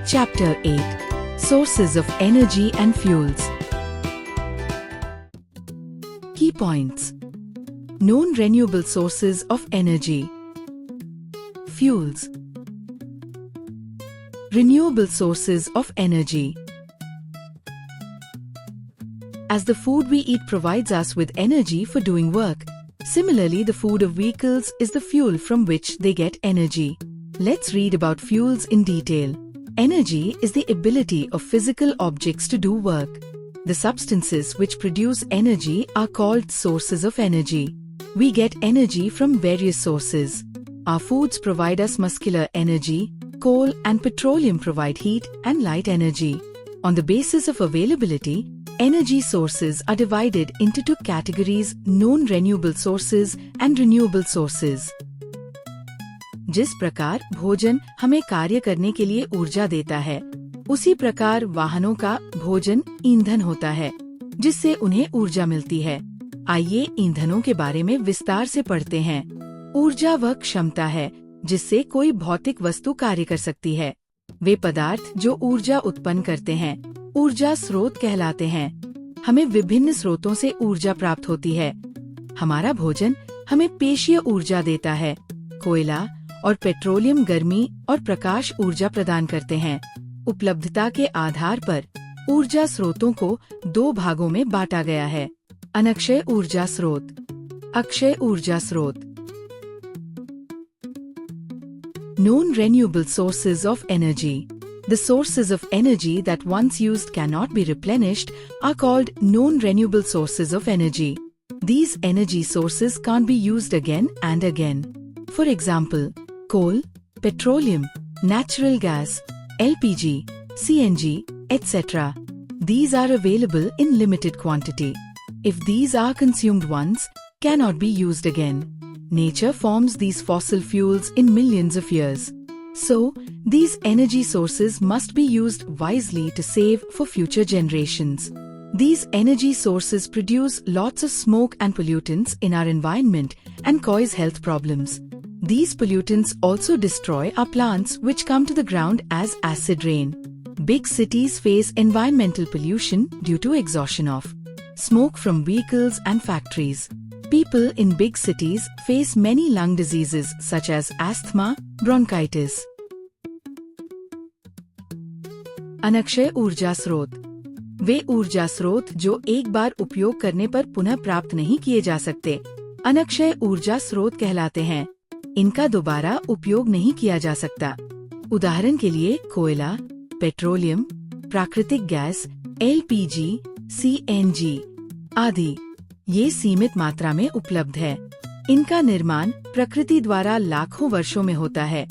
Chapter 8 Sources of Energy and Fuels. Key points. Known renewable sources of energy. Fuels. Renewable sources of energy. As the food we eat provides us with energy for doing work, similarly the food of vehicles is the fuel from which they get energy. Let's read about fuels in detail. Energy is the ability of physical objects to do work. The substances which produce energy are called sources of energy. We get energy from various sources. Our foods provide us muscular energy, coal and petroleum provide heat and light energy. On the basis of availability, energy sources are divided into two categories: known renewable sources and renewable sources. जिस प्रकार भोजन हमें कार्य करने के लिए ऊर्जा देता है, उसी प्रकार वाहनों का भोजन ईंधन होता है, जिससे उन्हें ऊर्जा मिलती है। आइए ईंधनों के बारे में विस्तार से पढ़ते हैं। ऊर्जा वह क्षमता है जिससे कोई भौतिक वस्तु कार्य कर सकती है। वे पदार्थ जो ऊर्जा उत्पन्न करते हैं, ऊर्जा स्रोत कहलाते हैं। हमें विभिन्न स्रोतों से ऊर्जा प्राप्त होती है। हमारा भोजन हमें पेशीय ऊर्जा देता है। कोयला और पेट्रोलियम गर्मी और प्रकाश ऊर्जा प्रदान करते हैं। उपलब्धता के आधार पर ऊर्जा स्रोतों को दो भागों में बांटा गया है: अनक्षय ऊर्जा स्रोत, अक्षय ऊर्जा स्रोत। Known renewable sources of energy. The sources of energy that once used cannot be replenished are called known renewable sources of energy. These energy sources can't be used again and again. For example, coal, petroleum, natural gas, LPG, CNG, etc. These are available in limited quantity. If these are consumed once, cannot be used again. Nature forms these fossil fuels in millions of years. So, these energy sources must be used wisely to save for future generations. These energy sources produce lots of smoke and pollutants in our environment and cause health problems. These pollutants also destroy our plants, which come to the ground as acid rain. Big cities face environmental pollution due to exhaustion of smoke from vehicles and factories. People in big cities face many lung diseases such as asthma, bronchitis. अनक्षय ऊर्जा स्रोत. वे ऊर्जा स्रोत जो एक बार उपयोग करने पर पुनः प्राप्त नहीं किए जा सकते, अनक्षय ऊर्जा स्रोत कहलाते हैं। इनका दोबारा उपयोग नहीं किया जा सकता। उदाहरण के लिए कोयला, पेट्रोलियम, प्राकृतिक गैस, LPG, CNG आदि। ये सीमित मात्रा में उपलब्ध है। इनका निर्माण प्रकृति द्वारा लाखों वर्षों में होता है,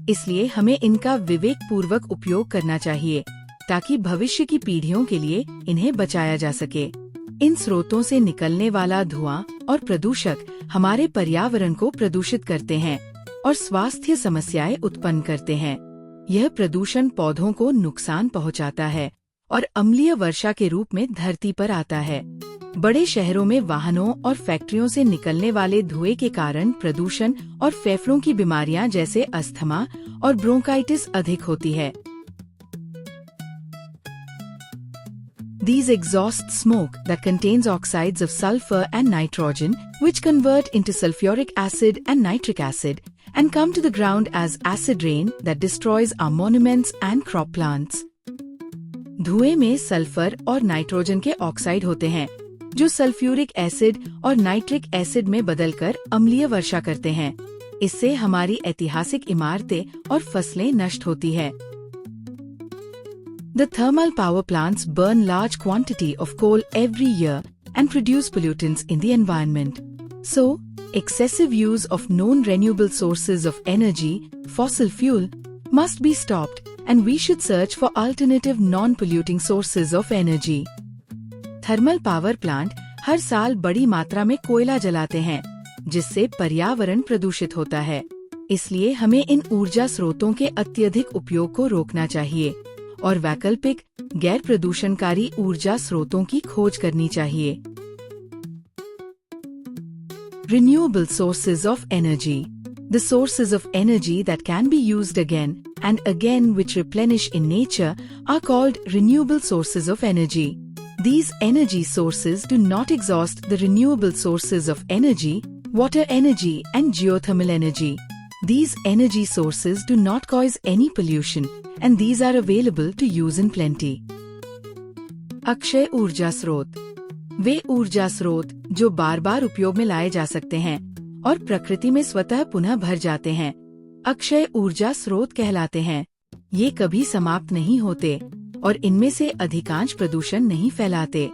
इसलिए हमें इनका विवेक पूर्वक उपयोग करना चाहिए ताकि भविष्य की पीढ़ियों के लिए इन्हें बचाया जा सके। इन स्रोतों से निकलने वाला धुआं और प्रदूषक हमारे पर्यावरण को प्रदूषित करते हैं और स्वास्थ्य समस्याएं उत्पन्न करते हैं। यह प्रदूषण पौधों को नुकसान पहुंचाता है और अम्लीय वर्षा के रूप में धरती पर आता है। बड़े शहरों में वाहनों और फैक्ट्रियों से निकलने वाले धुएं के कारण प्रदूषण और फेफड़ों की बीमारियां जैसे अस्थमा और ब्रोंकाइटिस अधिक होती है। These exhaust smoke that contains oxides of sulfur and nitrogen, which convert into sulfuric acid and nitric acid, and come to the ground as acid rain that destroys our monuments and crop plants. धुएं में sulphur और nitrogen के oxide होते हैं, जो sulphuric acid और nitric acid में बदलकर अम्लीय वर्षा करते हैं। इससे हमारी ऐतिहासिक इमारतें और फसलें नष्ट होती है। The thermal power plants burn large quantity of coal every year and produce pollutants in the environment. So, excessive use of known renewable sources of energy, fossil fuel, must be stopped and we should search for alternative non-polluting sources of energy. Thermal power plant हर साल बड़ी मात्रा में कोयला जलाते हैं, जिससे पर्यावरण प्रदूषित होता है। इसलिए हमें इन ऊर्जा स्रोतों के अत्यधिक उपयोग को रोकना चाहिए और वैकल्पिक गैर प्रदूषणकारी ऊर्जा स्रोतों की खोज करनी चाहिए। Renewable sources of energy. The sources of energy that can be used again and again, which replenish in nature, are called renewable sources of energy. These energy sources do not exhaust the renewable sources of energy, water energy and geothermal energy. These energy sources do not cause any pollution and these are available to use in plenty. Akshay ऊर्जा स्रोत वे ऊर्जा स्रोत जो बार बार उपयोग में लाए जा सकते हैं और प्रकृति में स्वतः पुनः भर जाते हैं, अक्षय ऊर्जा स्रोत कहलाते हैं। ये कभी समाप्त नहीं होते और इनमें से अधिकांश प्रदूषण नहीं फैलाते।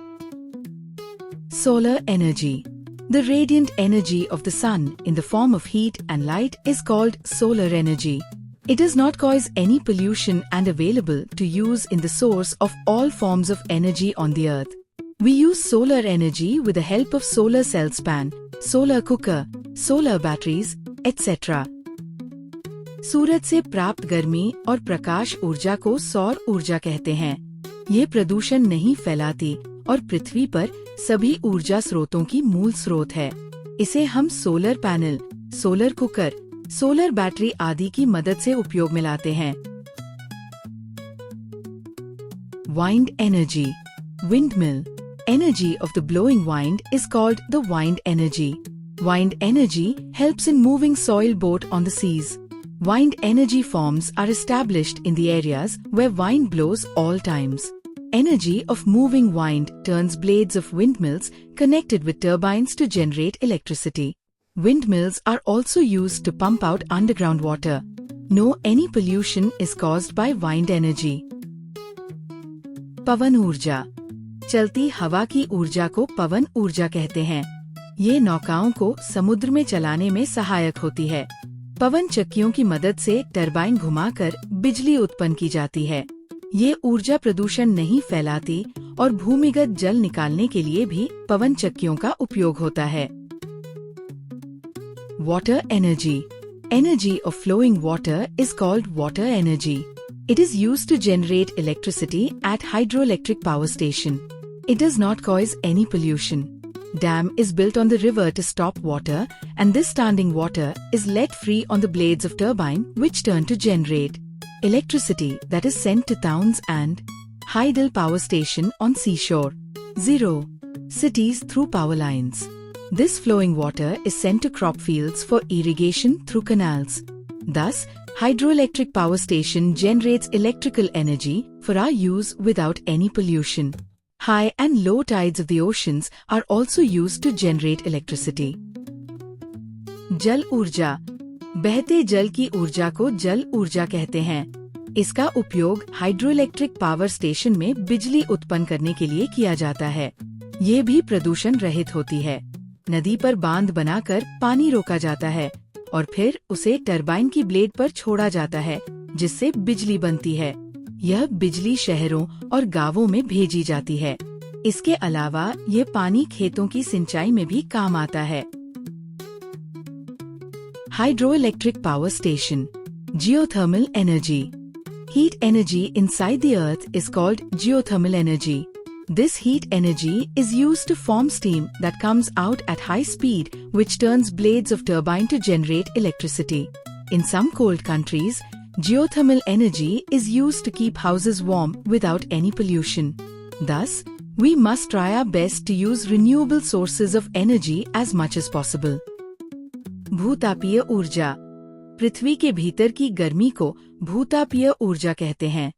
Solar energy The radiant energy of the sun in the form of heat and light is called solar energy. It does not cause any pollution and available to use in the source of all forms of energy on the earth. We use solar energy with the help of solar cell fan, solar cooker, solar batteries, etc. सूरज से प्राप्त गर्मी और प्रकाश ऊर्जा को सौर ऊर्जा कहते हैं। ये प्रदूषण नहीं फैलाती और पृथ्वी पर सभी ऊर्जा स्रोतों की मूल स्रोत है। इसे हम solar panel, solar cooker, solar battery आदि की मदद से उपयोग में लाते हैं। Wind energy, windmill. Energy of the blowing wind is called the wind energy. Wind energy helps in moving soil boat on the seas. Wind energy farms are established in the areas where wind blows all times. Energy of moving wind turns blades of windmills connected with turbines to generate electricity. Windmills are also used to pump out underground water. No any pollution is caused by wind energy. पवन ऊर्जा चलती हवा की ऊर्जा को पवन ऊर्जा कहते हैं। ये नौकाओं को समुद्र में चलाने में सहायक होती है। पवन चक्कियों की मदद से टरबाइन घुमाकर बिजली उत्पन्न की जाती है। ये ऊर्जा प्रदूषण नहीं फैलाती और भूमिगत जल निकालने के लिए भी पवन चक्कियों का उपयोग होता है। Water energy Energy of flowing water is called water energy. It is used to generate electricity at hydroelectric power station. It does not cause any pollution. Dam is built on the river to stop water, and this standing water is let free on the blades of turbine which turn to generate electricity that is sent to towns and hydel power station on seashore. 0. Cities through power lines. This flowing water is sent to crop fields for irrigation through canals. Thus, hydroelectric power station generates electrical energy for our use without any pollution. High and low tides of the oceans are also used to generate electricity. जल ऊर्जा बहते जल की ऊर्जा को जल ऊर्जा कहते हैं। इसका उपयोग हाइड्रोइलेक्ट्रिक पावर स्टेशन में बिजली उत्पन्न करने के लिए किया जाता है। ये भी प्रदूषण रहित होती है। नदी पर बांध बनाकर पानी रोका जाता है और फिर उसे टरबाइन की ब्लेड पर छोड़ा जाता है, जिससे बिजली बनती है। यह बिजली शहरों और गांवों में भेजी जाती है। इसके अलावा ये पानी खेतों की सिंचाई में भी काम आता है। Hydroelectric power station. Geothermal energy. Heat energy inside the earth is called geothermal energy. This heat energy is used to form steam that comes out at high speed, which turns blades of turbine to generate electricity. In some cold countries, geothermal energy is used to keep houses warm without any pollution. Thus, we must try our best to use renewable sources of energy as much as possible. भूतापीय ऊर्जा पृथ्वी के भीतर की गर्मी को भूतापीय ऊर्जा कहते हैं।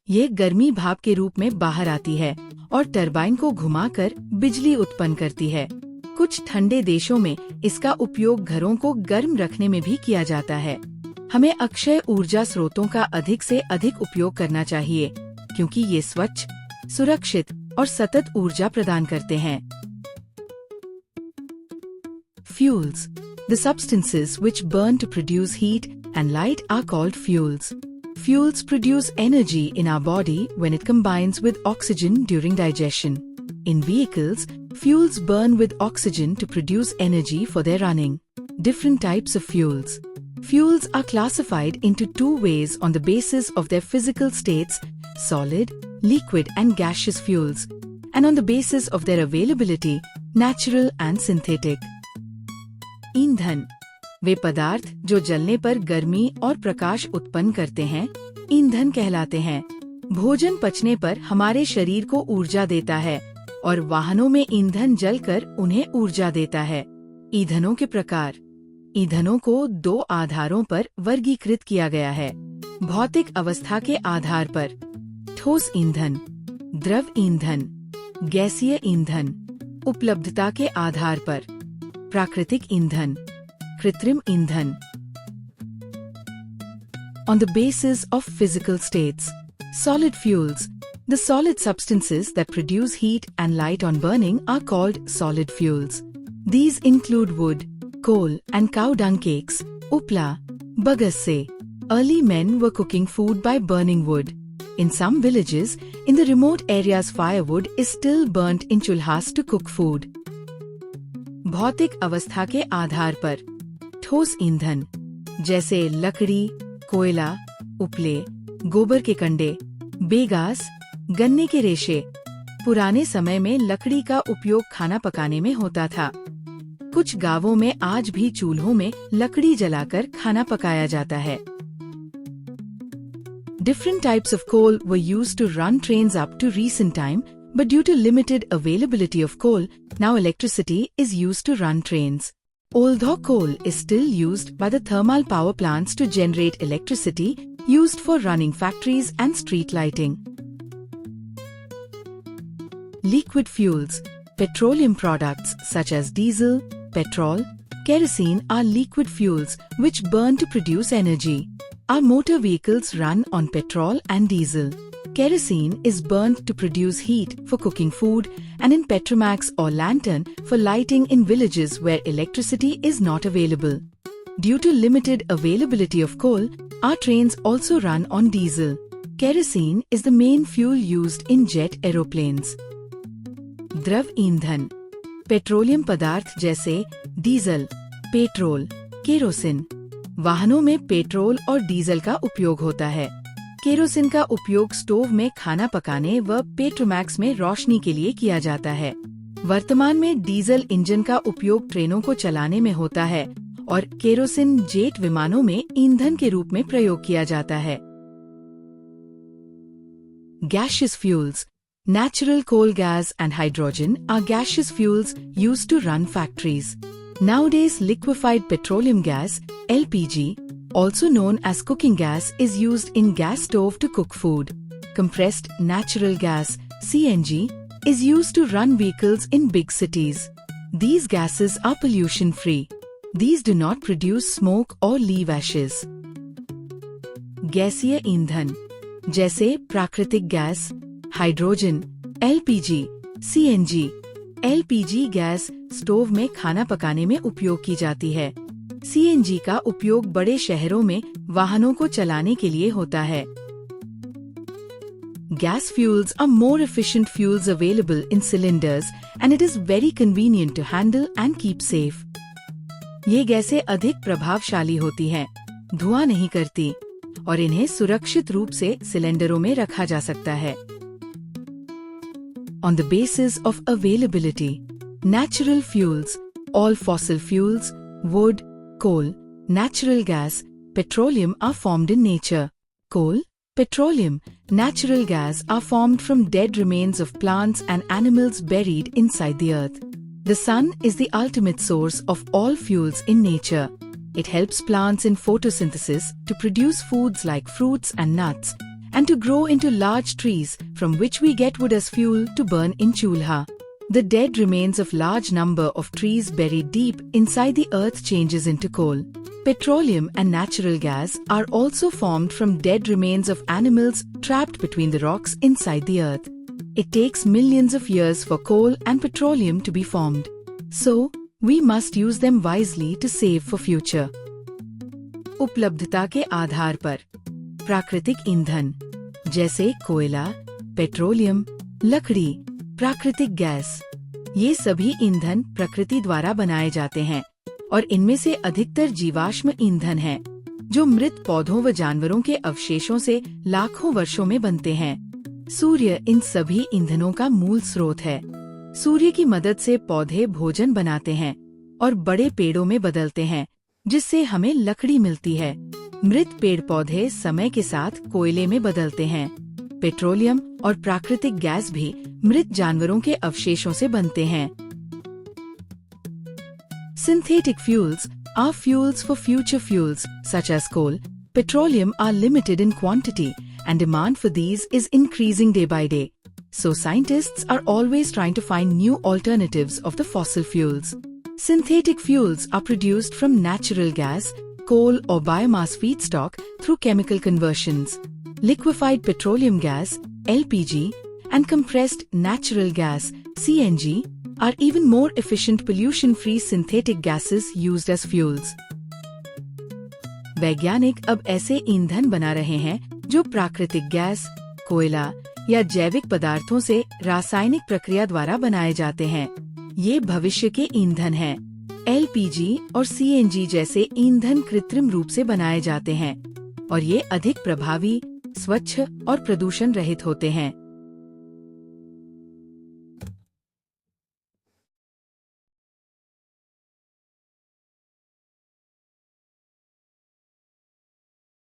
ये गर्मी भाप के रूप में बाहर आती है और टरबाइन को घुमाकर बिजली उत्पन्न करती है। कुछ ठंडे देशों में इसका उपयोग घरों को गर्म रखने में भी किया जाता है। हमें अक्षय ऊर्जा स्रोतों का अधिक से अधिक उपयोग करना चाहिए, क्योंकि ये स्वच्छ, सुरक्षित और सतत ऊर्जा प्रदान करते हैं। Fuels. The substances which burn to produce heat and light are called fuels. Fuels produce energy in our body when it combines with oxygen during digestion. In vehicles, fuels burn with oxygen to produce energy for their running. Different types of fuels. Fuels are classified into two ways on the basis of their physical states: solid, liquid and gaseous fuels, and on the basis of their availability, natural and synthetic. ईंधन वे पदार्थ जो जलने पर गर्मी और प्रकाश उत्पन्न करते हैं ईंधन कहलाते हैं। भोजन पचने पर हमारे शरीर को ऊर्जा देता है और वाहनों में ईंधन जलकर उन्हें ऊर्जा देता है। ईंधनों के प्रकार। ईंधनों को 2 आधारों पर वर्गीकृत किया गया है। भौतिक अवस्था के आधार पर ठोस ईंधन, द्रव ईंधन, गैसीय ईंधन। उपलब्धता के आधार पर प्राकृतिक ईंधन, कृत्रिम ईंधन। On the basis of physical states, solid fuels. The solid substances that produce heat and light on burning are called solid fuels. These include wood, coal and cow dung cakes, upla, bagasse. Early men were cooking food by burning wood. In some villages, in the remote areas firewood is still burnt in chulhas to cook food. भौतिक अवस्था के आधार पर ठोस ईंधन जैसे लकड़ी, कोयला, उपले, गोबर के कंडे, बेगास, गन्ने के रेशे। पुराने समय में लकड़ी का उपयोग खाना पकाने में होता था। कुछ गांवों में आज भी चूल्हों में लकड़ी जलाकर खाना पकाया जाता है। Different types of coal were used to run trains up to recent time, but due to limited availability of coal, now electricity is used to run trains. Although coal is still used by the thermal power plants to generate electricity used for running factories and street lighting. Liquid fuels. Petroleum products such as diesel, petrol, kerosene are liquid fuels which burn to produce energy. Our motor vehicles run on petrol and diesel. Kerosene is burnt to produce heat for cooking food and in petromax or lantern for lighting in villages where electricity is not available. Due to limited availability of coal, our trains also run on diesel. Kerosene is the main fuel used in jet aeroplanes. द्रव ईंधन। Petroleum पदार्थ जैसे diesel, petrol, kerosene. वाहनों में petrol और diesel का उपयोग होता है। केरोसिन का उपयोग स्टोव में खाना पकाने व पेट्रोमैक्स में रोशनी के लिए किया जाता है। वर्तमान में डीजल इंजन का उपयोग ट्रेनों को चलाने में होता है और केरोसिन जेट विमानों में ईंधन के रूप में प्रयोग किया जाता है। Gaseous fuels. Natural coal gas and hydrogen are gaseous fuels used to run factories. Nowadays, liquefied petroleum gas, LPG, also known as cooking gas, is used in gas stove to cook food. Compressed natural gas, CNG, is used to run vehicles in big cities. These gases are pollution-free. These do not produce smoke or leave ashes. गैसीय ईंधन जैसे प्राकृतिक gas, hydrogen, LPG, CNG. LPG gas stove में खाना पकाने में उपयोग की जाती है। सीएनजी का उपयोग बड़े शहरों में वाहनों को चलाने के लिए होता है। Gas fuels are more efficient fuels available in cylinders and it is very convenient to handle and keep safe. ये गैसें अधिक प्रभावशाली होती हैं, धुआं नहीं करती और इन्हें सुरक्षित रूप से सिलेंडरों में रखा जा सकता है। On the basis of availability, natural fuels, all fossil fuels, wood, coal, natural gas, petroleum are formed in nature. Coal, petroleum, natural gas are formed from dead remains of plants and animals buried inside the earth. The sun is the ultimate source of all fuels in nature. It helps plants in photosynthesis to produce foods like fruits and nuts, and to grow into large trees from which we get wood as fuel to burn in chulha. The dead remains of large number of trees buried deep inside the earth changes into coal. Petroleum and natural gas are also formed from dead remains of animals trapped between the rocks inside the earth. It takes millions of years for coal and petroleum to be formed. So, we must use them wisely to save for future. उपलब्धता के आधार पर प्राकृतिक ईंधन जैसे कोयला, petroleum, लकड़ी, प्राकृतिक gas. ये सभी ईंधन प्रकृति द्वारा बनाए जाते हैं और इनमें से अधिकतर जीवाश्म ईंधन हैं, जो मृत पौधों व जानवरों के अवशेषों से लाखों वर्षों में बनते हैं। सूर्य इन सभी ईंधनों का मूल स्रोत है। सूर्य की मदद से पौधे भोजन बनाते हैं और बड़े पेड़ों में बदलते हैं, जिससे हमें लकड़ी मिलती है। मृत पेड़ पौधे समय के साथ कोयले में बदलते हैं। पेट्रोलियम और प्राकृतिक गैस भी मृत जानवरों के अवशेषों से बनते हैं। Synthetic fuels are fuels for future fuels, such as coal, petroleum are limited in quantity, and demand for these is increasing day by day. So scientists are always trying to find new alternatives of the fossil fuels. Synthetic fuels are produced from natural gas, coal or biomass feedstock through chemical conversions. Liquefied petroleum gas, LPG, and compressed natural gas, CNG, are even more efficient pollution-free synthetic gases used as fuels. वैज्ञानिक अब ऐसे ईंधन बना रहे हैं जो प्राकृतिक gas, कोयला या जैविक पदार्थों से रासायनिक प्रक्रिया द्वारा बनाए जाते हैं। ये भविष्य के ईंधन हैं। LPG और CNG जैसे ईंधन कृत्रिम रूप से बनाए जाते हैं और ये अधिक प्रभावी, स्वच्छ और प्रदूषण रहित होते हैं।